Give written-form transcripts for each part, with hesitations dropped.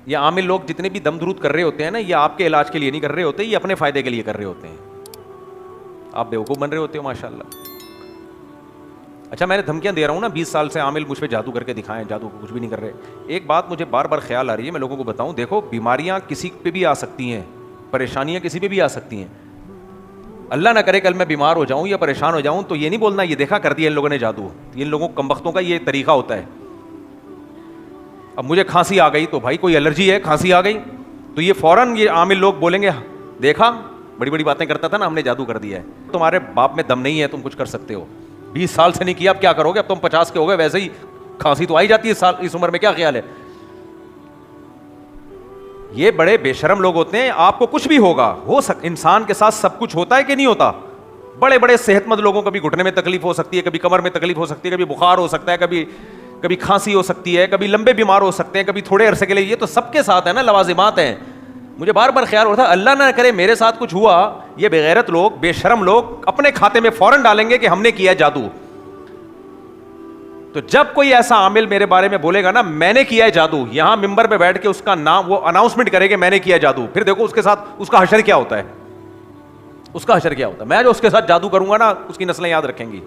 یہ عامل لوگ جتنے بھی دم درود کر رہے ہوتے ہیں نا، یہ آپ کے علاج کے لیے نہیں کر رہے ہوتے، یہ اپنے فائدے کے لیے کر رہے ہوتے ہیں. آپ بیوقوف بن رہے ہوتے ہو ماشاء اللہ. اچھا میں نے دھمکیاں دے رہا ہوں نا 20 سال سے، عامل مجھ پہ جادو کر کے دکھائیں، جادو کچھ بھی نہیں کر رہے. ایک بات مجھے بار بار خیال آ رہی ہے، میں لوگوں کو بتاؤں، دیکھو بیماریاں کسی پہ بھی آ سکتی ہیں، پریشانیاں کسی پہ بھی آ سکتی ہیں. اللہ نہ کرے کل میں بیمار ہو جاؤں یا پریشان ہو جاؤں تو یہ نہیں بولنا یہ دیکھا کر دیا ان لوگوں نے جادو. ان لوگوں کمبختوں کا یہ طریقہ ہوتا ہے. اب مجھے کھانسی آ گئی تو بھائی کوئی الرجی ہے، کھانسی آ گئی تو یہ فوراً یہ عامل لوگ بولیں گے دیکھا بڑی بڑی باتیں کرتا تھا نا، ہم نے جادو کر دیا ہے. تمہارے باپ میں دم نہیں ہے، تم کچھ کر سکتے ہو. 20 سال سے نہیں کیا، اب کیا کرو گے؟ اب تم 50 کے ہو گئے، ویسے ہی کھانسی تو آئی جاتی ہے اس عمر میں. کیا خیال ہے؟ یہ بڑے بے شرم لوگ ہوتے ہیں. آپ کو کچھ بھی ہوگا، انسان کے ساتھ سب کچھ ہوتا ہے کہ نہیں ہوتا؟ بڑے بڑے صحت مند لوگوں کو بھی گھٹنے میں تکلیف ہو سکتی ہے، کبھی کمر میں تکلیف ہو سکتی ہے، کبھی بخار ہو سکتا ہے، کبھی کھانسی ہو سکتی ہے، کبھی لمبے بیمار ہو سکتے ہیں، کبھی تھوڑے عرصے کے لیے. یہ تو سب کے ساتھ ہے نا، لوازمات ہیں. مجھے بار بار خیال ہوتا ہے اللہ نہ کرے میرے ساتھ کچھ ہوا، یہ بے غیرت لوگ، بے شرم لوگ اپنے کھاتے میں فوراً ڈالیں گے کہ ہم نے کیا جادو. تو جب کوئی ایسا عامل میرے بارے میں بولے گا نا میں نے کیا ہے جادو، یہاں ممبر پہ بیٹھ کے اس کا نام وہ اناؤنسمنٹ کرے کہ میں نے کیا جادو، پھر دیکھو اس کے ساتھ اس کا حشر کیا ہوتا ہے. اس کا حشر کیا ہوتا ہے. میں جو اس کے ساتھ جادو کروں گا نا اس کی نسلیں یاد رکھیں گی.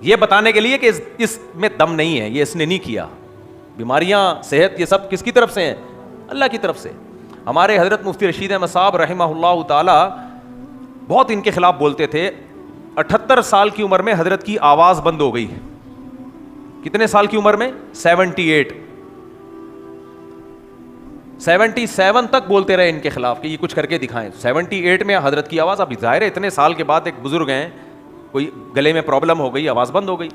یہ بتانے کے لیے کہ اس میں دم نہیں ہے، یہ اس نے نہیں کیا. بیماریاں، صحت، یہ سب کس کی طرف سے ہیں؟ اللہ کی طرف سے. ہمارے حضرت مفتی رشید احمد صاحب رحمہ اللہ تعالی بہت ان کے خلاف بولتے تھے. 78 سال کی عمر میں حضرت کی آواز بند ہو گئی. کتنے سال کی عمر میں؟ 77 تک بولتے رہے ان کے خلاف کہ یہ کچھ کر کے دکھائیں. 78 میں حضرت کی آواز. اب ظاہر ہے اتنے سال کے بعد ایک بزرگ ہیں، کوئی گلے میں پرابلم ہو گئی، آواز بند ہو گئی.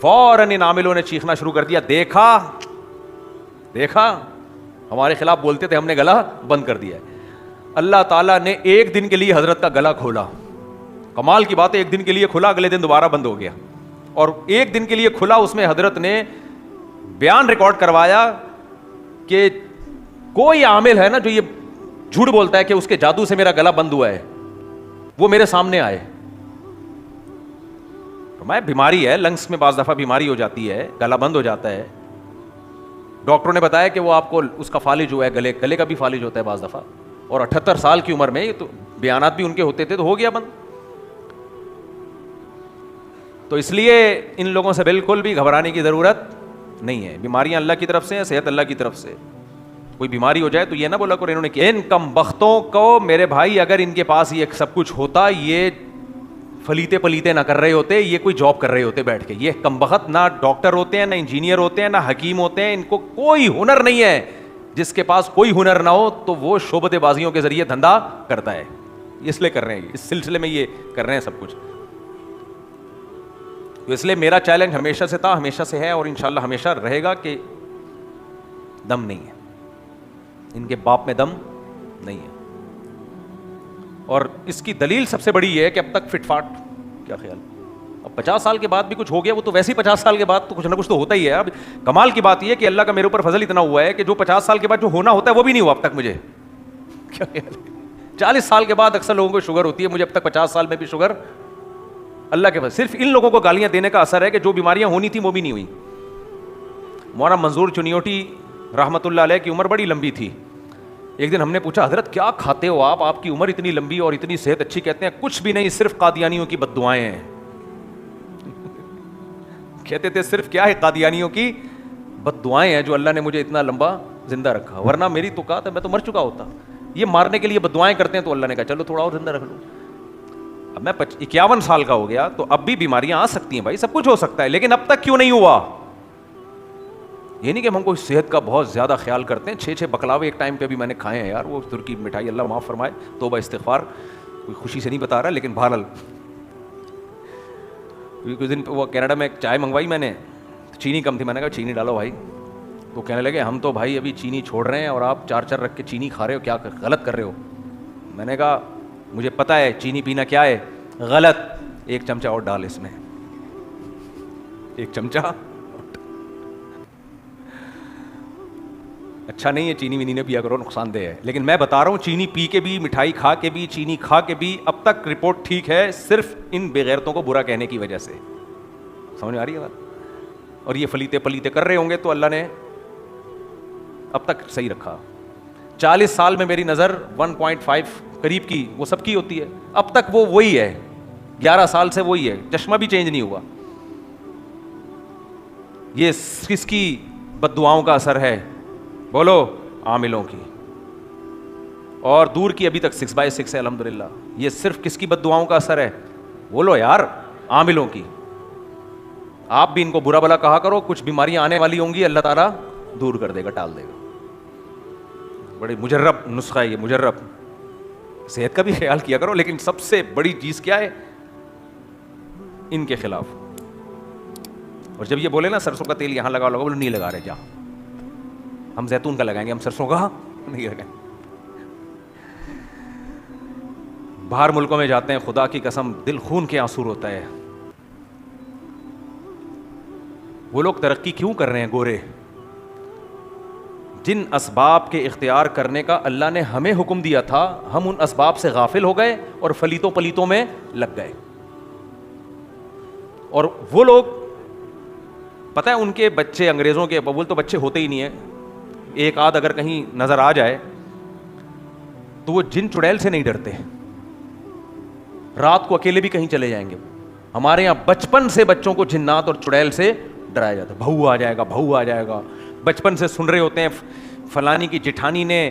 فوراً ان عاملوں نے چیخنا شروع کر دیا دیکھا دیکھا ہمارے خلاف بولتے تھے، ہم نے گلا بند کر دیا ہے. اللہ تعالیٰ نے ایک دن کے لیے حضرت کا گلا کھولا. کمال کی بات ہے، ایک دن کے لیے کھلا، اگلے دن دوبارہ بند ہو گیا. اور ایک دن کے لیے کھلا، اس میں حضرت نے بیان ریکارڈ کروایا کہ کوئی عامل ہے نا جو یہ جھوٹ بولتا ہے کہ اس کے جادو سے میرا گلا بند ہوا ہے، وہ میرے سامنے آئے. میں بیماری ہے، لنگس میں بعض دفعہ بیماری ہو جاتی ہے، گلا بند ہو جاتا ہے. ڈاکٹروں نے بتایا کہ وہ آپ کو اس کا فالج ہوا ہے، گلے کا بھی فالج ہوتا ہے بعض دفعہ. اور 78 سال کی عمر میں یہ تو بیانات بھی ان کے ہوتے تھے، تو ہو گیا بند. تو اس لیے ان لوگوں سے بالکل بھی گھبرانے کی ضرورت نہیں ہے. بیماریاں اللہ کی طرف سے ہیں، صحت اللہ کی طرف سے. کوئی بیماری ہو جائے تو یہ نہ بولا کرو انہوں نے کیا. ان کم بختوں کو میرے بھائی اگر ان کے پاس یہ سب کچھ ہوتا، یہ فلیتے پلیتے نہ کر رہے ہوتے، یہ کوئی جاب کر رہے ہوتے بیٹھ کے. یہ کم بخت نہ ڈاکٹر ہوتے ہیں، نہ انجینئر ہوتے ہیں، نہ حکیم ہوتے ہیں. ان کو کوئی ہنر نہیں ہے. جس کے پاس کوئی ہنر نہ ہو تو وہ شعبدے بازیوں کے ذریعے دھندا کرتا ہے. اس لیے کر رہے ہیں، اس سلسلے میں یہ کر رہے ہیں سب کچھ. تو اس لیے میرا چیلنج ہمیشہ سے تھا، ہمیشہ سے ہے، اور انشاءاللہ ہمیشہ رہے گا کہ دم نہیں ہے. ان کے باپ میں دم نہیں ہے. اور اس کی دلیل سب سے بڑی یہ ہے کہ اب تک فٹ فاٹ. کیا خیال؟ اب 50 سال کے بعد بھی کچھ ہو گیا، وہ تو ویسے ہی 50 سال کے بعد تو کچھ نہ کچھ تو ہوتا ہی ہے. اب کمال کی بات یہ ہے کہ اللہ کا میرے اوپر فضل اتنا ہوا ہے کہ جو 50 سال کے بعد جو ہونا ہوتا ہے وہ بھی نہیں ہوا اب تک مجھے. کیا خیال ہے؟ 40 سال کے بعد اکثر لوگوں کو شوگر ہوتی ہے، مجھے اب تک 50 سال میں بھی شوگر. اللہ کے پاس صرف ان لوگوں کو گالیاں دینے کا اثر ہے کہ جو بیماریاں ہونی تھیں وہ بھی نہیں ہوئی. مولانا منظور چنیوٹی رحمۃ اللہ علیہ کی عمر بڑی لمبی تھی. ایک دن ہم نے پوچھا حضرت کیا کھاتے ہو آپ کی عمر اتنی لمبی اور اتنی صحت اچھی؟ کہتے ہیں کچھ بھی نہیں، صرف قادیانیوں کی بد دعائیں ہیں. کہتے تھے صرف کیا ہے؟ قادیانیوں کی بد دعائیں ہیں جو اللہ نے مجھے اتنا لمبا زندہ رکھا، ورنہ میری تو کہا تھا میں تو مر چکا ہوتا. یہ مارنے کے لیے بد دعائیں کرتے ہیں تو اللہ نے کہا چلو تھوڑا اور زندہ رکھ لو. اب میں 51 سال کا ہو گیا تو اب بھی بیماریاں آ سکتی ہیں بھائی، سب کچھ ہو سکتا ہے، لیکن اب تک کیوں نہیں ہوا؟ یہ نہیں کہ ہم کو صحت کا بہت زیادہ خیال کرتے ہیں. 6 بکلاوے ایک ٹائم پہ بھی میں نے کھائے ہیں یار، وہ ترکی مٹھائی، اللہ معاف فرمائے، توبہ استغفار، کوئی خوشی سے نہیں بتا رہا لیکن بہرحال. کچھ دن وہ کینیڈا میں چائے منگوائی میں نے، چینی کم تھی، میں نے کہا چینی ڈالو بھائی. تو کہنے لگے ہم تو بھائی ابھی چینی چھوڑ رہے ہیں اور آپ 4 رکھ کے چینی کھا رہے ہو، کیا غلط کر رہے ہو. میں نے کہا مجھے پتہ ہے چینی پینا کیا ہے غلط، 1 چمچہ اور ڈال اس میں، 1 چمچہ. اچھا نہیں ہے چینی وینی نے پیا کرو، نقصان دہ ہے. لیکن میں بتا رہا ہوں چینی پی کے بھی، مٹھائی کھا کے بھی، چینی کھا کے بھی اب تک رپورٹ ٹھیک ہے، صرف ان بےغیرتوں کو برا کہنے کی وجہ سے. سمجھ میں آ رہی ہے بات؟ اور یہ فلیتے پلیتے کر رہے ہوں گے تو اللہ نے اب تک صحیح رکھا. 40 سال میں میری نظر 1.5 قریب کی وہ سب کی ہوتی ہے, اب تک وہ وہی ہے, 11 سال سے وہی ہے, چشمہ بھی چینج نہیں ہوا. یہ کس کی بد دعاؤں کا اثر ہے؟ بولو, عاملوں کی. اور دور کی ابھی تک 6/6 ہے الحمدللہ. یہ صرف کس کی بد دعاؤں کا اثر ہے؟ بولو یار, عاملوں کی. آپ بھی ان کو برا بلا کہا کرو, کچھ بیماریاں آنے والی ہوں گی اللہ تعالیٰ دور کر دے گا, ٹال دے گا. بڑی مجرب نسخہ ہے یہ, مجرب. صحت کا بھی خیال کیا کرو, لیکن سب سے بڑی چیز کیا ہے؟ ان کے خلاف. اور جب یہ بولے نا سرسوں کا تیل یہاں لگا لگا, بولو نہیں لگا رہے, جا ہم زیتون کا لگائیں گے, ہم سرسوں کا نہیں لگائیں. باہر ملکوں میں جاتے ہیں, خدا کی قسم دل خون کے آنسو ہوتا ہے. وہ لوگ ترقی کیوں کر رہے ہیں گورے؟ جن اسباب کے اختیار کرنے کا اللہ نے ہمیں حکم دیا تھا, ہم ان اسباب سے غافل ہو گئے اور فلیتوں پلیتوں میں لگ گئے. اور وہ لوگ, پتہ ہے ان کے بچے, انگریزوں کے بول تو بچے ہوتے ہی نہیں ہیں, ایک آدھ اگر کہیں نظر آ جائے تو وہ جن چڑیل سے نہیں ڈرتے, رات کو اکیلے بھی کہیں چلے جائیں گے. ہمارے یہاں بچپن سے بچوں کو جنات اور چڑیل سے ڈرایا جاتا ہے, بہو آ جائے گا, بہو آ جائے گا. بچپن سے سن رہے ہوتے ہیں فلانی کی جٹھانی نے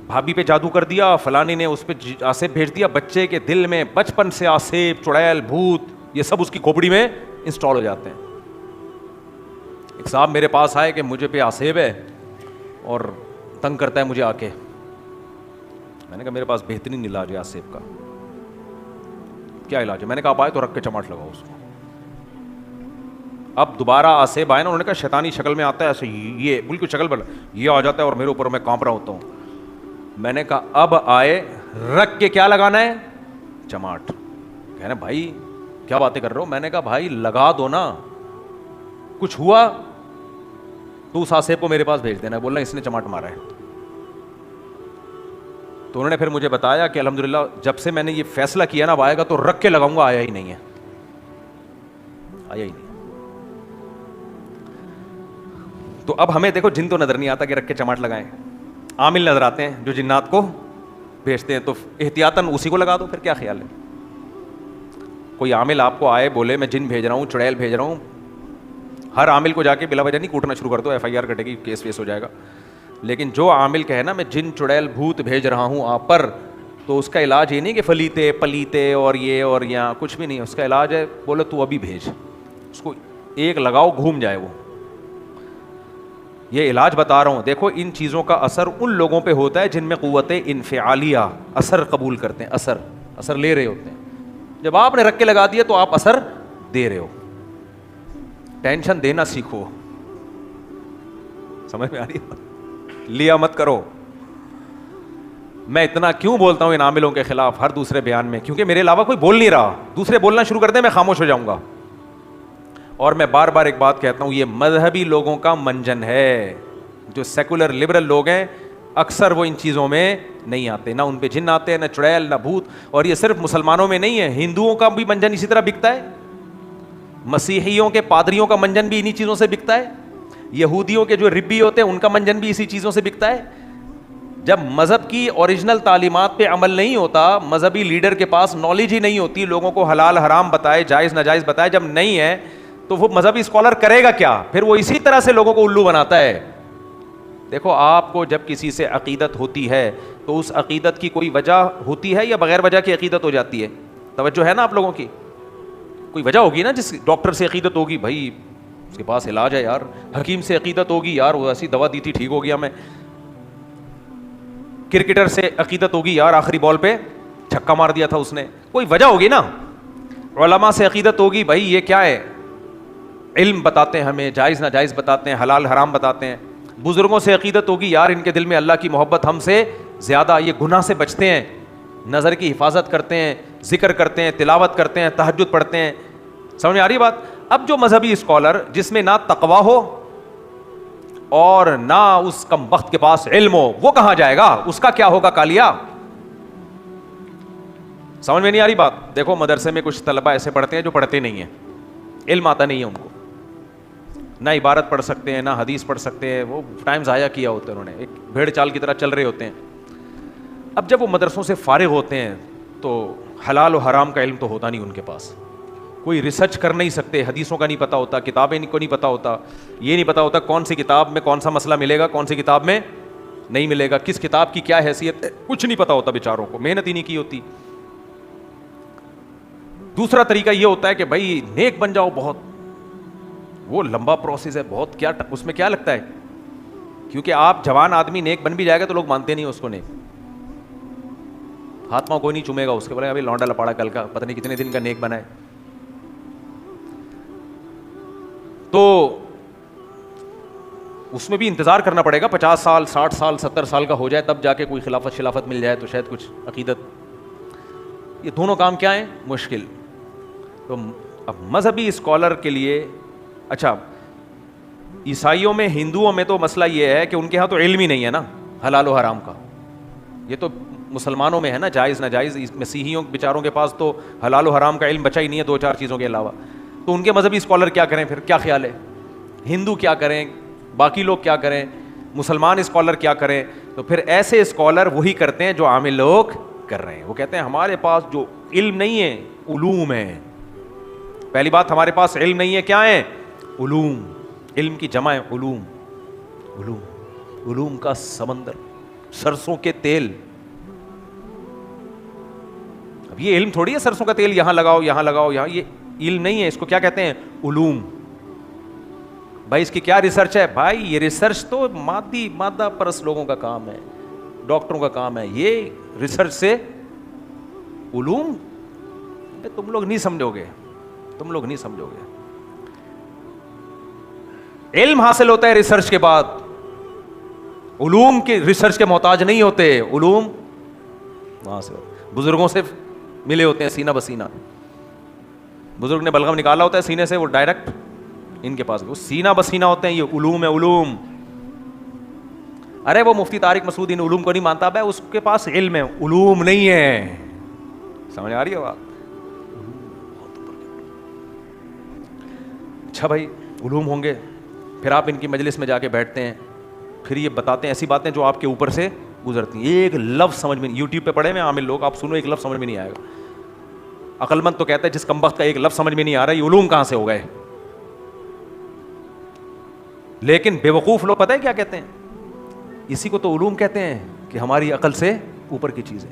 بھابھی پہ جادو کر دیا, فلانی نے اس پہ آسیب بھیج دیا. بچے کے دل میں بچپن سے آسیب, چڑیل, بھوت, یہ سب اس کی کھوپڑی میں انسٹال ہو جاتے ہیں. ایک صاحب میرے پاس آئے کہ مجھے پہ آسیب ہے اور تنگ کرتا ہے مجھے آ کے. میں نے کہا میرے پاس بہترین علاج ہے آسیب کا. کیا علاج ہے؟ میں نے کہا آپ آئے تو رکھ کے چماٹ لگاؤ اس کو. اب دوبارہ آسیب آئے نا, انہوں نے کہا شیطانی شکل میں آتا ہے ایسے, یہ بالکل شکل پر یہ آ جاتا ہے اور میرے اوپر میں کانپ رہا ہوتا ہوں. میں نے کہا اب آئے رکھ کے کیا لگانا ہے؟ چماٹ. کہنا بھائی کیا باتیں کر رہے ہو؟ میں نے کہا بھائی لگا دو نا, کچھ ہوا تو اس آسیب کو میرے پاس بھیج دینا. بولنا اس نے چماٹ مارا ہے. تو انہوں نے پھر مجھے بتایا کہ الحمدللہ جب سے میں نے یہ فیصلہ کیا نا اب آئے گا تو رکھ کے لگاؤں گا, آیا ہی نہیں ہے, آیا ہی نہیں. تو اب ہمیں دیکھو جن تو نظر نہیں آتا کہ رکھ کے چماٹ لگائیں, عامل نظر آتے ہیں جو جنات کو بھیجتے ہیں, تو احتیاطاً اسی کو لگا دو. پھر کیا خیال ہے؟ کوئی عامل آپ کو آئے بولے میں جن بھیج رہا ہوں, چڑیل بھیج رہا ہوں, ہر عامل کو جا کے بلا وجہ نہیں کوٹنا شروع کر دو, FIR کٹے گی, کیس ویس ہو جائے گا. لیکن جو عامل کہے نا میں جن چڑیل بھوت بھیج رہا ہوں آپ پر, تو اس کا علاج یہ نہیں کہ فلیتے پلیتے اور یہ اور یہاں کچھ بھی نہیں. اس کا علاج ہے بولو تو ابھی بھیج, اس کو ایک لگاؤ گھوم جائے وہ. یہ علاج بتا رہا ہوں. دیکھو ان چیزوں کا اثر ان لوگوں پہ ہوتا ہے جن میں قوت انفعالیہ, اثر قبول کرتے ہیں, اثر لے رہے ہوتے ہیں. جب آپ نے رکھ کے لگا دیا تو آپ اثر دے رہے ہو. ٹینشن دینا سیکھو. سمجھ میں آ رہی ہے؟ لیا مت کرو. میں اتنا کیوں بولتا ہوں ان عاملوں کے خلاف ہر دوسرے بیان میں؟ کیونکہ میرے علاوہ کوئی بول نہیں رہا. دوسرے بولنا شروع کر دیں میں خاموش ہو جاؤں گا. اور میں بار بار ایک بات کہتا ہوں, یہ مذہبی لوگوں کا منجن ہے. جو سیکولر لبرل لوگ ہیں اکثر وہ ان چیزوں میں نہیں آتے, نہ ان پہ جن آتے ہیں, نہ چڑیل, نہ بھوت. اور یہ صرف مسلمانوں میں نہیں ہے, ہندوؤں کا بھی منجن اسی طرح بکتا ہے, مسیحیوں کے پادریوں کا منجن بھی انہی چیزوں سے بکتا ہے, یہودیوں کے جو ربی ہوتے ہیں ان کا منجن بھی اسی چیزوں سے بکتا ہے. جب مذہب کی اوریجنل تعلیمات پہ عمل نہیں ہوتا, مذہبی لیڈر کے پاس نالج ہی نہیں ہوتی, لوگوں کو حلال حرام بتائے, جائز ناجائز بتائے, جب نہیں ہے تو وہ مذہبی اسکالر کرے گا کیا؟ پھر وہ اسی طرح سے لوگوں کو الو بناتا ہے. دیکھو آپ کو جب کسی سے عقیدت ہوتی ہے تو اس عقیدت کی کوئی وجہ ہوتی ہے یا بغیر وجہ کی عقیدت ہو جاتی ہے؟ توجہ ہے نا آپ لوگوں کی؟ کوئی وجہ ہوگی نا. جس ڈاکٹر سے عقیدت ہوگی بھائی اس کے پاس علاج ہے یار, حکیم سے عقیدت ہوگی یار وہ ایسی دوا دی تھی ٹھیک ہو گیا میں, کرکٹر سے عقیدت ہوگی یار آخری بال پہ چھکا مار دیا تھا اس نے, کوئی وجہ ہوگی نا. علماء سے عقیدت ہوگی بھائی یہ کیا ہے, علم بتاتے ہیں ہمیں, جائز ناجائز بتاتے ہیں, حلال حرام بتاتے ہیں. بزرگوں سے عقیدت ہوگی یار ان کے دل میں اللہ کی محبت ہم سے زیادہ, یہ گناہ سے بچتے ہیں, نظر کی حفاظت کرتے ہیں, ذکر کرتے ہیں, تلاوت کرتے ہیں, تہجد پڑھتے ہیں. سمجھ میں آ رہی بات؟ اب جو مذہبی اسکالر جس میں نہ تقویٰ ہو اور نہ اس کم بخت کے پاس علم ہو, وہ کہاں جائے گا؟ اس کا کیا ہوگا کالیا؟ سمجھ میں نہیں آ رہی بات؟ دیکھو مدرسے میں کچھ طلبہ ایسے پڑھتے ہیں جو پڑھتے نہیں ہیں, علم آتا نہیں ہے ان کو, نہ عبارت پڑھ سکتے ہیں نہ حدیث پڑھ سکتے ہیں, وہ ٹائم ضائع کیا ہوتا ہے انہوں نے, ایک بھیڑ چال کی طرح چل رہے ہوتے ہیں. اب جب وہ مدرسوں سے فارغ ہوتے ہیں تو حلال و حرام کا علم تو ہوتا نہیں ان کے پاس, کوئی ریسرچ کر نہیں سکتے, حدیثوں کا نہیں پتہ ہوتا, کتابیں کو نہیں پتہ ہوتا, یہ نہیں پتہ ہوتا کون سی کتاب میں کون سا مسئلہ ملے گا, کون سی کتاب میں نہیں ملے گا, کس کتاب کی کیا حیثیت ہے, کچھ نہیں پتہ ہوتا بیچاروں کو, محنت ہی نہیں کی ہوتی. دوسرا طریقہ یہ ہوتا ہے کہ بھائی نیک بن جاؤ بہت, وہ لمبا پروسیس ہے بہت, کیا اس میں کیا لگتا ہے, کیونکہ آپ جوان آدمی نیک بن بھی جائے گا تو لوگ مانتے نہیں اس کو نیک, ہاتھ پاؤں کوئی نہیں چومے گا اس کے, بولے ابھی لونڈا لپاڑا کل کا پتہ نہیں کتنے دن کا نیک بنا ہے. تو اس میں بھی انتظار کرنا پڑے گا, 50 سال 60 سال 70 سال کا ہو جائے تب جا کے کوئی خلافت مل جائے تو شاید کچھ عقیدت. یہ دونوں کام کیا ہیں, مشکل. تو اب مذہبی اسکالر کے لیے, اچھا عیسائیوں میں ہندوؤں میں تو مسئلہ یہ ہے کہ ان کے ہاں تو علم ہی نہیں ہے نا حلال و حرام کا, یہ تو مسلمانوں میں ہے نا جائز ناجائز, مسیحیوں بیچاروں کے پاس تو حلال و حرام کا علم بچا ہی نہیں ہے 2-4 چیزوں کے علاوہ. تو ان کے مذہبی اسکالر کیا کریں پھر, کیا خیال ہے, ہندو کیا کریں, باقی لوگ کیا کریں, مسلمان اسکالر کیا کریں؟ تو پھر ایسے اسکالر وہی کرتے ہیں جو عام لوگ کر رہے ہیں. وہ کہتے ہیں ہمارے پاس جو علم نہیں ہے علوم ہے. پہلی بات, ہمارے پاس علم نہیں ہے, کیا ہے, علوم. علم کی جمع ہے علوم, علوم کا سمندر, سرسوں کے تیل. اب یہ علم تھوڑی ہے سرسوں کا تیل یہاں لگاؤ یہاں لگاؤ یہاں, یہ علم نہیں ہے, اس کو کیا کہتے ہیں, علوم. بھائی اس کی کیا ریسرچ ہے, بھائی یہ ریسرچ تو مادہ پرست لوگوں کا کام ہے, ڈاکٹروں کا کام ہے. یہ ریسرچ سے علوم تم لوگ نہیں سمجھو گے, تم لوگ نہیں سمجھو گے. علم حاصل ہوتا ہے ریسرچ کے بعد, علوم کے ریسرچ کے محتاج نہیں ہوتے, علوم وہاں سے بزرگوں سے ملے ہوتے ہیں سینہ بسینہ. بزرگ نے بلغم نکالا ہوتا ہے سینے سے, وہ ڈائریکٹ ان کے پاس, وہ سینہ بسینہ ہوتے ہیں. یہ علوم ہے علوم. ارے وہ مفتی طارق مسعود ان علوم کو نہیں مانتا, بھائی اس کے پاس علم ہے, علوم نہیں ہے. سمجھ آ رہی ہے بات؟ اچھا بھائی علوم ہوں گے, پھر آپ ان کی مجلس میں جا کے بیٹھتے ہیں, پھر یہ بتاتے ہیں ایسی باتیں جو آپ کے اوپر سے گزرتی ہیں. ایک لفظ سمجھ میں نہیں, یوٹیوب پہ پڑھے میں عامل لوگ, آپ سنو ایک لفظ سمجھ میں نہیں آئے گا. عقل مند تو کہتا ہے جس کمبخت کا ایک لفظ سمجھ میں نہیں آ رہا, یہ علوم کہاں سے ہو گئے. لیکن بے وقوف لوگ پتہ ہے کیا کہتے ہیں, اسی کو تو علوم کہتے ہیں کہ ہماری عقل سے اوپر کی چیزیں.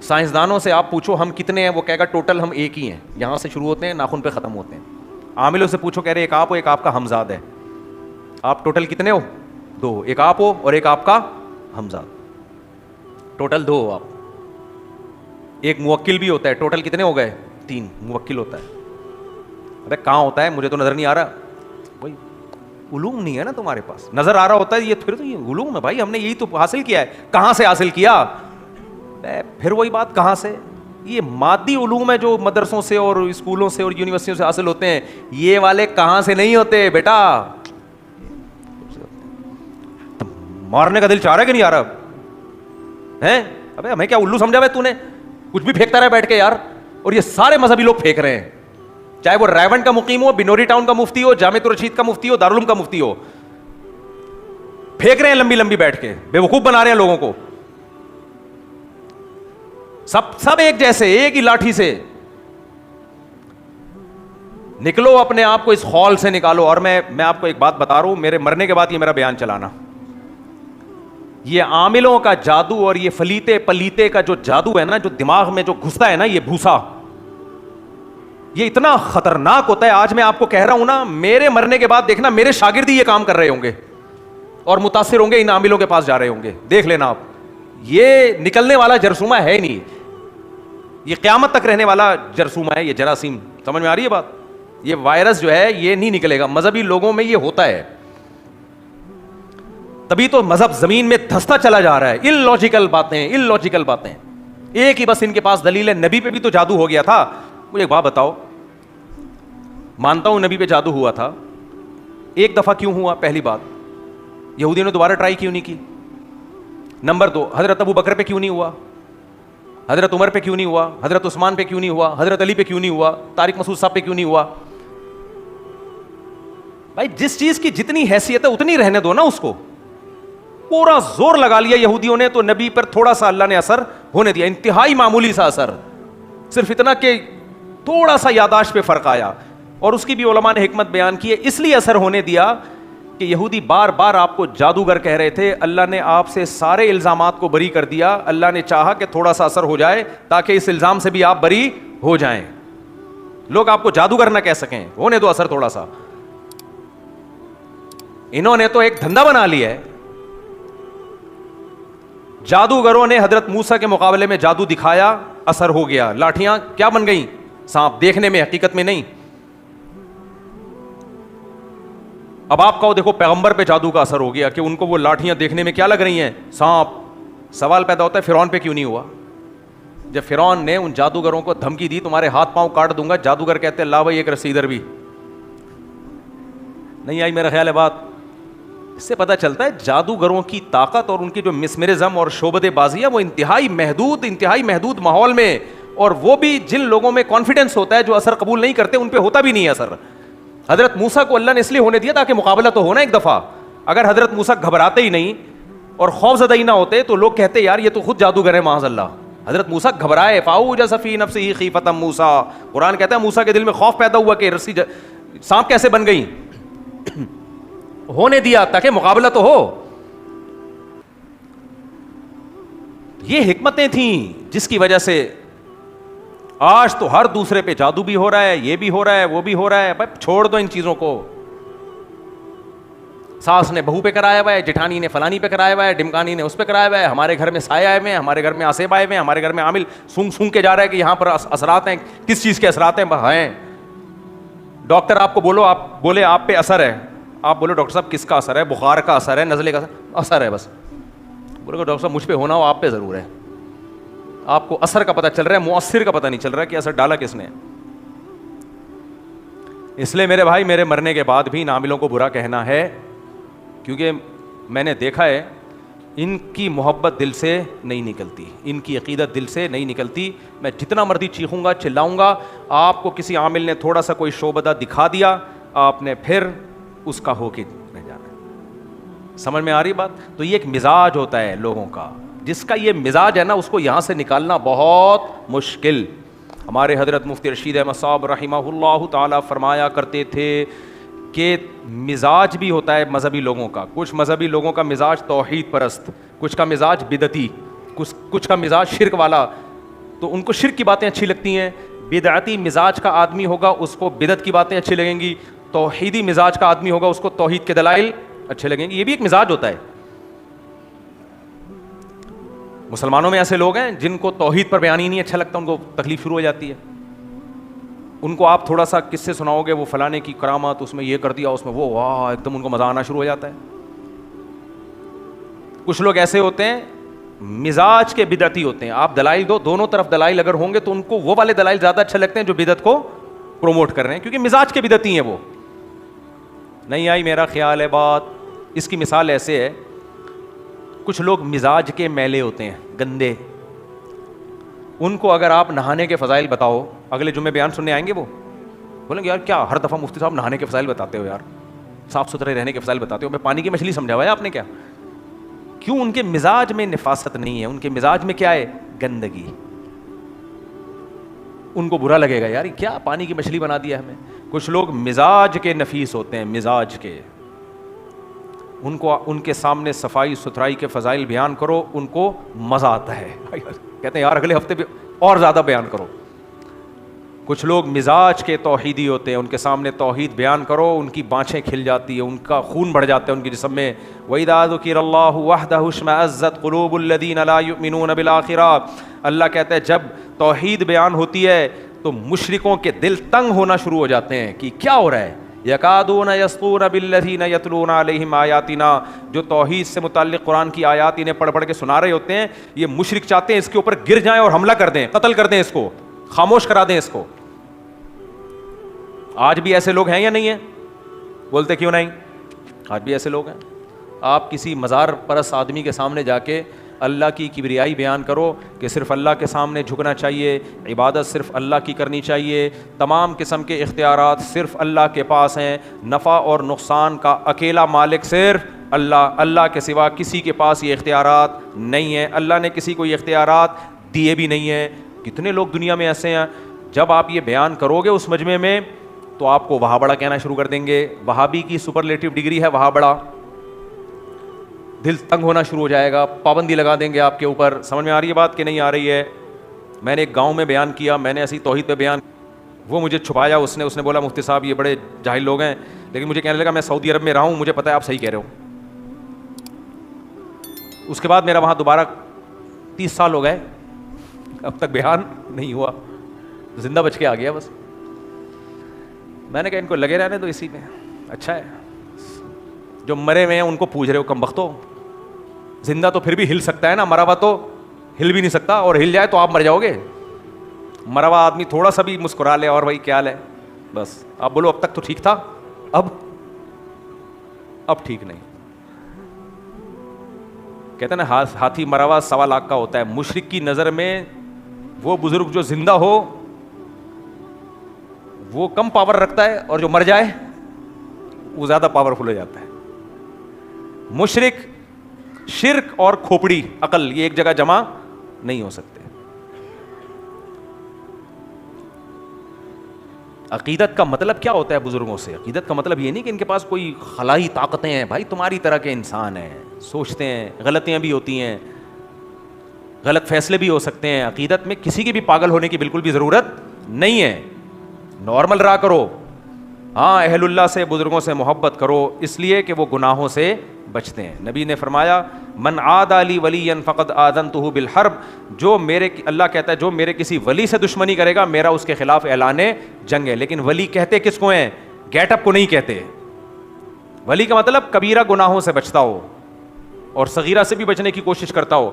سائنسدانوں سے آپ پوچھو ہم کتنے ہیں, وہ کہے گا ٹوٹل ہم ایک ہی ہیں, یہاں سے شروع ہوتے ہیں ناخن پہ ختم ہوتے ہیں. عاملوں سے پوچھو, کہہ رہے ایک آپ ہو, ایک آپ کا ہمزاد ہے. آپ ٹوٹل کتنے ہو, 2, ایک آپ ہو اور ایک آپ کا ہمزاد, ٹوٹل 2 ہو آپ. ایک موکل بھی ہوتا ہے, ٹوٹل کتنے ہو گئے, 3 موکل ہوتا ہے. ارے کہاں ہوتا ہے, مجھے تو نظر نہیں آ رہا. بھائی علوم نہیں ہے نا تمہارے پاس, نظر آ رہا ہوتا ہے یہ, پھر تو یہ علوم ہے بھائی, ہم نے یہی تو حاصل کیا ہے. کہاں سے حاصل کیا, پھر وہی بات کہاں سے, یہ مادی علوم ہے جو مدرسوں سے اور اسکولوں سے اور یونیورسٹیوں سے حاصل ہوتے ہیں, یہ والے کہاں سے نہیں ہوتے بیٹا. مارنے کا دل چاہ رہا ہے کہ نہیں آ رہا ہے, ابے ہمیں کیا الو سمجھا بھائی, تو نے کچھ بھی پھینکتا رہا بیٹھ کے یار. اور یہ سارے مذہبی لوگ پھینک رہے ہیں, چاہے وہ ریونڈ کا مقیم ہو, بنوری ٹاؤن کا مفتی ہو, جامع الرشید کا مفتی ہو, دارالعلوم کا مفتی ہو, پھینک رہے ہیں لمبی لمبی بیٹھ کے, بے وقوف بنا رہے ہیں لوگوں کو. سب ایک جیسے, ایک ہی لاٹھی سے. نکلو اپنے آپ کو اس خول سے نکالو. اور میں آپ کو ایک بات بتا رہا ہوں, میرے مرنے کے بعد یہ میرا بیان چلانا, یہ عاملوں کا جادو اور یہ فلیتے پلیتے کا جو جادو ہے نا, جو دماغ میں جو گھستا ہے نا, یہ بھوسا, یہ اتنا خطرناک ہوتا ہے. آج میں آپ کو کہہ رہا ہوں نا, میرے مرنے کے بعد دیکھنا میرے شاگرد ہی یہ کام کر رہے ہوں گے اور متاثر ہوں گے, ان عاملوں کے پاس جا رہے ہوں گے. دیکھ لینا آپ, یہ نکلنے والا جرثومہ ہے ہی نہیں, یہ قیامت تک رہنے والا جرثومہ ہے, یہ جراثیم. سمجھ میں آ رہی ہے بات؟ یہ وائرس جو ہے یہ نہیں نکلے گا. مذہبی لوگوں میں یہ ہوتا ہے, تبھی تو مذہب زمین میں دھستا چلا جا رہا ہے. اللاجیکل باتیں. ایک ہی بس ان کے پاس دلیل ہے, نبی پہ بھی تو جادو ہو گیا تھا. مجھے ایک بات بتاؤ, مانتا ہوں نبی پہ جادو ہوا تھا, ایک دفعہ کیوں ہوا؟ پہلی بات, یہودیوں نے دوبارہ ٹرائی کیوں نہیں کی؟ نمبر 2, حضرت ابو بکر پہ کیوں نہیں ہوا؟ حضرت عمر پہ کیوں نہیں ہوا؟ حضرت عثمان پہ کیوں نہیں ہوا؟ حضرت علی پہ کیوں نہیں ہوا؟ طارق مسعود صاحب پہ کیوں نہیں ہوا؟ بھائی جس چیز کی جتنی حیثیت ہے اتنی رہنے دو نا اس کو. پورا زور لگا لیا یہودیوں نے تو نبی پر تھوڑا سا اللہ نے اثر ہونے دیا, انتہائی معمولی سا اثر, صرف اتنا کہ تھوڑا سا یاداشت پہ فرق آیا. اور اس کی بھی علماء نے حکمت بیان کی ہے, اس لیے اثر ہونے دیا کہ یہودی بار بار آپ کو جادوگر کہہ رہے تھے, اللہ نے آپ سے سارے الزامات کو بری کر دیا, اللہ نے چاہا کہ تھوڑا سا اثر ہو جائے تاکہ اس الزام سے بھی آپ بری ہو جائیں, لوگ آپ کو جادوگر نہ کہہ سکیں, ہونے دو اثر تھوڑا سا. انہوں نے تو ایک دھندا بنا لیا ہے, جادوگروں نے حضرت موسیٰ کے مقابلے میں جادو دکھایا, اثر ہو گیا, لاٹھیاں کیا بن گئیں, سانپ, دیکھنے میں, حقیقت میں نہیں. اب آپ کہو دیکھو پیغمبر پہ جادو کا اثر ہو گیا کہ ان کو وہ لاٹھیاں دیکھنے میں کیا لگ رہی ہیں, سانپ. سوال پیدا ہوتا ہے فرعون پہ کیوں نہیں ہوا؟ جب فرعون نے ان جادوگروں کو دھمکی دی تمہارے ہاتھ پاؤں کاٹ دوں گا, جادوگر کہتے ہیں لا بھائی ایک رسی ادھر بھی نہیں آئی. میرا خیال ہے بات اس سے پتہ چلتا ہے جادوگروں کی طاقت اور ان کی جو مسمرزم اور شعبدے بازی ہے وہ انتہائی محدود ماحول میں, اور وہ بھی جن لوگوں میں کانفیڈنس ہوتا ہے جو اثر قبول نہیں کرتے ان پہ ہوتا بھی نہیں ہے اثر. حضرت موسیٰ کو اللہ نے اس لیے ہونے دیا تاکہ مقابلہ تو ہونا ایک دفعہ. اگر حضرت موسیٰ گھبراتے ہی نہیں اور خوف زدہ ہی نہ ہوتے تو لوگ کہتے یار یہ تو خود جادوگر ہے معاذ اللہ. حضرت موسیٰ گھبرائے, فاوجس فی نفسہ خیفۃ موسیٰ, قرآن کہتا ہے موسیٰ کے دل میں خوف پیدا ہوا کہ رسی سانپ کیسے بن گئی, ہونے دیا تاکہ مقابلہ تو ہو. یہ حکمتیں تھیں جس کی وجہ سے آج تو ہر دوسرے پہ جادو بھی ہو رہا ہے, یہ بھی ہو رہا ہے, وہ بھی ہو رہا ہے. بھائی چھوڑ دو ان چیزوں کو. ساس نے بہو پہ کرایا ہوا ہے, جٹھانی نے فلانی پہ کرایا ہوا ہے, ڈمکانی نے اس پہ کرایا ہوا ہے, ہمارے گھر میں سائے آئے ہوئے ہیں, ہمارے گھر میں آسیب آئے ہوئے ہیں, ہمارے گھر میں عامل سونگ کے جا رہا ہے کہ یہاں پر اثرات ہیں. کس چیز کے اثرات ہیں؟ ڈاکٹر آپ کو بولو, آپ بولے آپ پہ اثر ہے, آپ بولو ڈاکٹر صاحب کس کا اثر ہے, بخار کا اثر ہے, نزلے کا اثر ہے, بس بولے گا ڈاکٹر صاحب مجھ پہ ہونا ہو, آپ پہ ضرور ہے. آپ کو اثر کا پتہ چل رہا ہے, مؤثر کا پتہ نہیں چل رہا کہ اثر ڈالا کس نے. اس لیے میرے بھائی میرے مرنے کے بعد بھی ان عاملوں کو برا کہنا ہے, کیونکہ میں نے دیکھا ہے ان کی محبت دل سے نہیں نکلتی, ان کی عقیدت دل سے نہیں نکلتی. میں جتنا مرضی چیخوں گا چلاؤں گا, آپ کو کسی عامل نے تھوڑا سا کوئی شعبدہ دکھا دیا, آپ نے پھر اس کا ہو کے رہ جانا ہے. سمجھ میں آ رہی بات؟ تو یہ ایک مزاج ہوتا ہے لوگوں کا, جس کا یہ مزاج ہے نا اس کو یہاں سے نکالنا بہت مشکل. ہمارے حضرت مفتی رشید احمد صاحب رحمہ اللہ تعالیٰ فرمایا کرتے تھے کہ مزاج بھی ہوتا ہے مذہبی لوگوں کا. کچھ مذہبی لوگوں کا مزاج توحید پرست, کچھ کا مزاج بدعتی, کچھ کا مزاج شرک والا. تو ان کو شرک کی باتیں اچھی لگتی ہیں. بدعتی مزاج کا آدمی ہوگا اس کو بدعت کی باتیں اچھی لگیں گی. توحیدی مزاج کا آدمی ہوگا اس کو توحید کے دلائل اچھے لگیں گے. یہ بھی ایک مزاج ہوتا ہے. مسلمانوں میں ایسے لوگ ہیں جن کو توحید پر بیان ہی نہیں اچھا لگتا, ان کو تکلیف شروع ہو جاتی ہے. ان کو آپ تھوڑا سا قصے سناؤ گے, وہ فلانے کی کرامات, اس میں یہ کر دیا, اس میں وہ, واہ ایک دم ان کو مزہ آنا شروع ہو جاتا ہے. کچھ لوگ ایسے ہوتے ہیں مزاج کے بدعتی ہوتے ہیں. آپ دلائل دو, دونوں طرف دلائل اگر ہوں گے تو ان کو وہ والے دلائل زیادہ اچھے لگتے ہیں جو بدعت کو پروموٹ کر رہے ہیں, کیونکہ مزاج کے بدعتی ہیں وہ. نہیں آئی میرا خیال ہے بات؟ اس کی مثال ایسے ہے, کچھ لوگ مزاج کے میلے ہوتے ہیں, گندے. ان کو اگر آپ نہانے کے فضائل بتاؤ, اگلے جمعے بیان سننے آئیں گے, وہ بولیں گے یار کیا ہر دفعہ مفتی صاحب نہانے کے فضائل بتاتے ہو یار, صاف ستھرے رہنے کے فضائل بتاتے ہو. میں پانی کی مچھلی سمجھا ہوا ہے آپ نے کیا؟ کیوں؟ ان کے مزاج میں نفاست نہیں ہے, ان کے مزاج میں کیا ہے؟ گندگی. ان کو برا لگے گا یار کیا پانی کی مچھلی بنا دیا ہمیں. کچھ لوگ مزاج کے نفیس ہوتے ہیں, مزاج کے, ان کو ان کے سامنے صفائی ستھرائی کے فضائل بیان کرو ان کو مزہ آتا ہے, کہتے ہیں یار اگلے ہفتے بھی اور زیادہ بیان کرو. کچھ لوگ مزاج کے توحیدی ہوتے ہیں, ان کے سامنے توحید بیان کرو ان کی بانچھیں کھل جاتی ہیں, ان کا خون بڑھ جاتا ہے ان کے جسم میں. وَإِذَا ذُكِرَ اللَّهُ وَحْدَهُ اشْمَأَزَّتْ قُلُوبُ الَّذِينَ لَا يُؤْمِنُونَ بِالْآخِرَةِ. اللہ کہتا ہے جب توحید بیان ہوتی ہے تو مشرکوں کے دل تنگ ہونا شروع ہو جاتے ہیں کہ کیا ہو رہا ہے. یکادون یسطون بالذین یتلون علیہم آیاتنا, جو توحید سے متعلق قرآن کی آیات انہیں پڑھ پڑھ کے سنا رہے ہوتے ہیں, یہ مشرک چاہتے ہیں اس کے اوپر گر جائیں اور حملہ کر دیں, قتل کر دیں, اس کو خاموش کرا دیں اس کو. آج بھی ایسے لوگ ہیں یا نہیں ہیں؟ بولتے کیوں نہیں؟ آج بھی ایسے لوگ ہیں. آپ کسی مزار پرست آدمی کے سامنے جا کے اللہ کی کبریائی بیان کرو کہ صرف اللہ کے سامنے جھکنا چاہیے, عبادت صرف اللہ کی کرنی چاہیے, تمام قسم کے اختیارات صرف اللہ کے پاس ہیں, نفع اور نقصان کا اکیلا مالک صرف اللہ, اللہ کے سوا کسی کے پاس یہ اختیارات نہیں ہیں, اللہ نے کسی کو یہ اختیارات دیے بھی نہیں ہیں. کتنے لوگ دنیا میں ایسے ہیں, جب آپ یہ بیان کرو گے اس مجمع میں تو آپ کو وہاں بڑا کہنا شروع کر دیں گے, وہابی کی سپرلیٹو ڈگری ہے وہاں بڑا, دل تنگ ہونا شروع ہو جائے گا, پابندی لگا دیں گے آپ کے اوپر. سمجھ میں آ رہی ہے بات کہ نہیں آ رہی ہے؟ میں نے ایک گاؤں میں بیان کیا, میں نے ایسی توحید پہ بیان, وہ مجھے چھپایا اس نے بولا مفتی صاحب یہ بڑے جاہل لوگ ہیں, لیکن مجھے کہنے لگا میں سعودی عرب میں رہا ہوں, مجھے پتہ ہے آپ صحیح کہہ رہے ہو. اس کے بعد میرا وہاں دوبارہ 30 سال ہو گئے, اب تک بیان نہیں ہوا, زندہ بچ کے آ گیا بس. میں نے کہا ان کو لگے رہنے تو اسی میں اچھا ہے, جو مرے ہوئے ہیں ان کو پوچھ رہے ہو کم بختو, زندہ تو پھر بھی ہل سکتا ہے نا, مرا ہوا تو ہل بھی نہیں سکتا, اور ہل جائے تو آپ مر جاؤ گے. مرا ہوا آدمی تھوڑا سا بھی مسکرا لے اور بھائی کیا حال ہے, بس آپ بولو اب تک تو ٹھیک تھا, اب ٹھیک نہیں. کہتے ہیں نا ہاتھی مرا ہوا 1.25 لاکھ کا ہوتا ہے. مشرک کی نظر میں وہ بزرگ جو زندہ ہو وہ کم پاور رکھتا ہے, اور جو مر جائے وہ زیادہ پاورفل ہو جاتا ہے. مشرک, شرک اور کھوپڑی عقل یہ ایک جگہ جمع نہیں ہو سکتے. عقیدت کا مطلب کیا ہوتا ہے بزرگوں سے؟ عقیدت کا مطلب یہ نہیں کہ ان کے پاس کوئی خلائی طاقتیں ہیں, بھائی تمہاری طرح کے انسان ہیں, سوچتے ہیں, غلطیاں بھی ہوتی ہیں, غلط فیصلے بھی ہو سکتے ہیں. عقیدت میں کسی کے بھی پاگل ہونے کی بالکل بھی ضرورت نہیں ہے, نارمل رہا کرو. ہاں اہل اللہ سے, بزرگوں سے محبت کرو, اس لیے کہ وہ گناہوں سے بچتے ہیں. نبی نے فرمایا من عاد لی ولیا فقد آذنتہ بالحرب, جو میرے, اللہ کہتا ہے جو میرے کسی ولی سے دشمنی کرے گا میرا اس کے خلاف اعلان جنگ ہے. لیکن ولی کہتے کس کو ہیں؟ گیٹ اپ کو نہیں کہتے. ولی کا مطلب کبیرہ گناہوں سے بچتا ہو اور صغیرہ سے بھی بچنے کی کوشش کرتا ہو,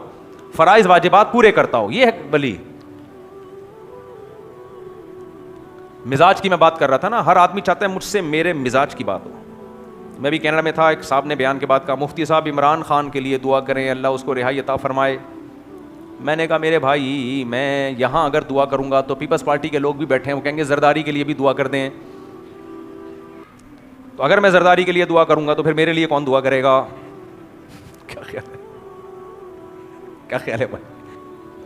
فرائض واجبات پورے کرتا ہو, یہ ہے ولی. مزاج کی میں بات کر رہا تھا نا, ہر آدمی چاہتا ہے مجھ سے میرے مزاج کی بات ہو. میں بھی کینیڈا میں تھا, ایک صاحب نے بیان کے بعد کہا مفتی صاحب عمران خان کے لیے دعا کریں, اللہ اس کو رہائی عطا فرمائے. میں نے کہا میرے بھائی میں یہاں اگر دعا کروں گا تو پیپلز پارٹی کے لوگ بھی بیٹھے ہیں, وہ کہیں گے زرداری کے لیے بھی دعا کر دیں. تو اگر میں زرداری کے لیے دعا کروں گا تو پھر میرے لیے کون دعا کرے گا؟ کیا خیال ہے, کیا خیال ہے بھائی؟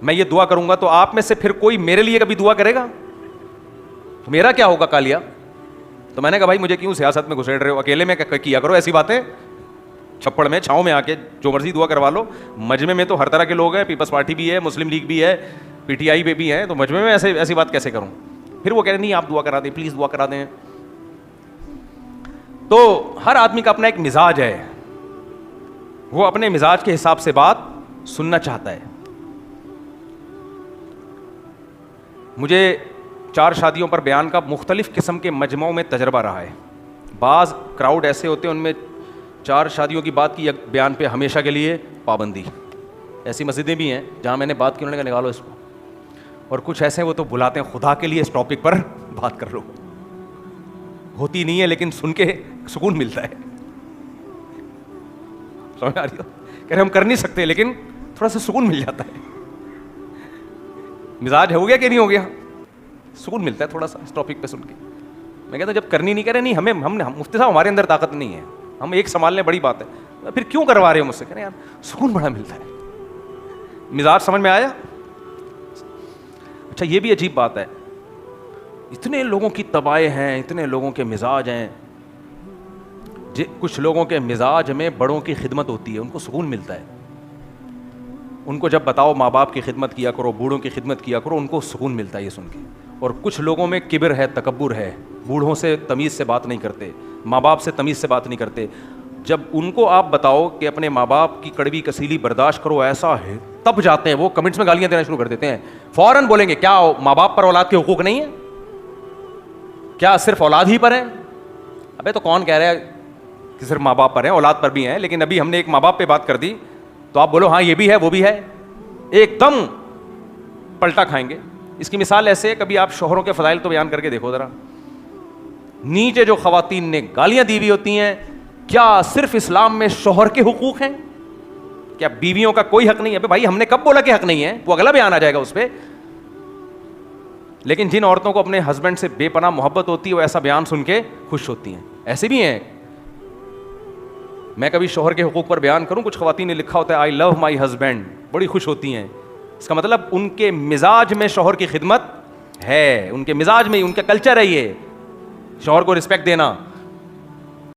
میں یہ دعا کروں گا تو آپ میں سے پھر کوئی میرے لیے کبھی دعا کرے گا تو میرا کیا ہوگا کالیا؟ تو میں نے کہا بھائی مجھے کیوں سیاست میں گھسیڑ رہے ہو, اکیلے میں کیا کرو ایسی باتیں, چھپڑ میں چھاؤں میں آ کے جو مرضی دعا کروا لو. مجمع میں تو ہر طرح کے لوگ ہیں, پیپلز پارٹی بھی ہے, مسلم لیگ بھی ہے, پی ٹی آئی پہ بھی ہیں, تو مجمع میں ایسی بات کیسے کروں؟ پھر وہ کہہ رہے نہیں آپ دعا کرا دیں, پلیز دعا کرا دیں. تو ہر آدمی کا اپنا ایک مزاج ہے, وہ اپنے مزاج کے حساب سے بات سننا چاہتا ہے. مجھے 4 شادیوں پر بیان کا مختلف قسم کے مجمعوں میں تجربہ رہا ہے. بعض کراؤڈ ایسے ہوتے ہیں ان میں 4 شادیوں کی بات کی بیان پہ ہمیشہ کے لیے پابندی. ایسی مسجدیں بھی ہیں جہاں میں نے بات کی, انہوں نے کہا نکالو اس کو. اور کچھ ایسے ہیں وہ تو بلاتے ہیں خدا کے لیے اس ٹاپک پر بات کر لو. ہوتی نہیں ہے لیکن سن کے سکون ملتا ہے. سمجھ آ رہی ہو؟ کہہ رہے ہم کر نہیں سکتے لیکن تھوڑا سا سکون مل جاتا ہے. مزاج ہو گیا کہ نہیں ہو گیا؟ سکون ملتا ہے تھوڑا سا اس ٹاپک پہ سن کے. میں کہتا ہوں جب کرنی نہیں کرے, نہیں ہم مفتی صاحب ہمارے اندر طاقت نہیں ہے, ہم ایک سنبھالنے بڑی بات ہے, پھر کیوں کروا رہے ہو مجھ سے؟ کہہ رہے یار سکون بڑا ملتا ہے. مزاج سمجھ میں آیا؟ اچھا یہ بھی عجیب بات ہے, اتنے لوگوں کی طبائع ہیں, اتنے لوگوں کے مزاج ہیں. کچھ لوگوں کے مزاج میں بڑوں کی خدمت ہوتی ہے, ان کو سکون ملتا ہے. ان کو جب بتاؤ ماں باپ کی خدمت کیا کرو, بوڑھوں کی خدمت کیا کرو, ان کو سکون ملتا ہے یہ سن کے. اور کچھ لوگوں میں کبر ہے, تکبر ہے, بوڑھوں سے تمیز سے بات نہیں کرتے, ماں باپ سے تمیز سے بات نہیں کرتے. جب ان کو آپ بتاؤ کہ اپنے ماں باپ کی کڑوی کسیلی برداشت کرو, ایسا ہے تب جاتے ہیں وہ کمنٹس میں گالیاں دینا شروع کر دیتے ہیں. فوراً بولیں گے کیا ماں باپ پر اولاد کے حقوق نہیں ہیں؟ کیا صرف اولاد ہی پر ہیں؟ ابے تو کون کہہ رہا ہے کہ صرف ماں باپ پر ہیں, اولاد پر بھی ہیں, لیکن ابھی ہم نے ایک ماں باپ پہ بات کر دی تو آپ بولو ہاں یہ بھی ہے وہ بھی ہے, ایک دم پلٹا کھائیں گے. اس کی مثال ایسے ہے, کبھی آپ شوہروں کے فضائل تو بیان کر کے دیکھو ذرا. نیچے جو خواتین نے گالیاں دی ہوئی ہوتی ہیں, کیا صرف اسلام میں شوہر کے حقوق ہیں؟ کیا بیویوں کا کوئی حق نہیں ہے؟ بھائی ہم نے کب بولا کہ حق نہیں ہے؟ وہ اگلا بیان آ جائے گا اس پہ. لیکن جن عورتوں کو اپنے ہسبینڈ سے بے پناہ محبت ہوتی ہے وہ ایسا بیان سن کے خوش ہوتی ہیں. ایسے بھی ہیں. میں کبھی شوہر کے حقوق پر بیان کروں, کچھ خواتین نے لکھا ہوتا ہے آئی لو مائی ہسبینڈ, بڑی خوش ہوتی ہیں. اس کا مطلب ان کے مزاج میں شوہر کی خدمت ہے, ان کے مزاج میں, ان کا کلچر ہے یہ شوہر کو رسپیکٹ دینا.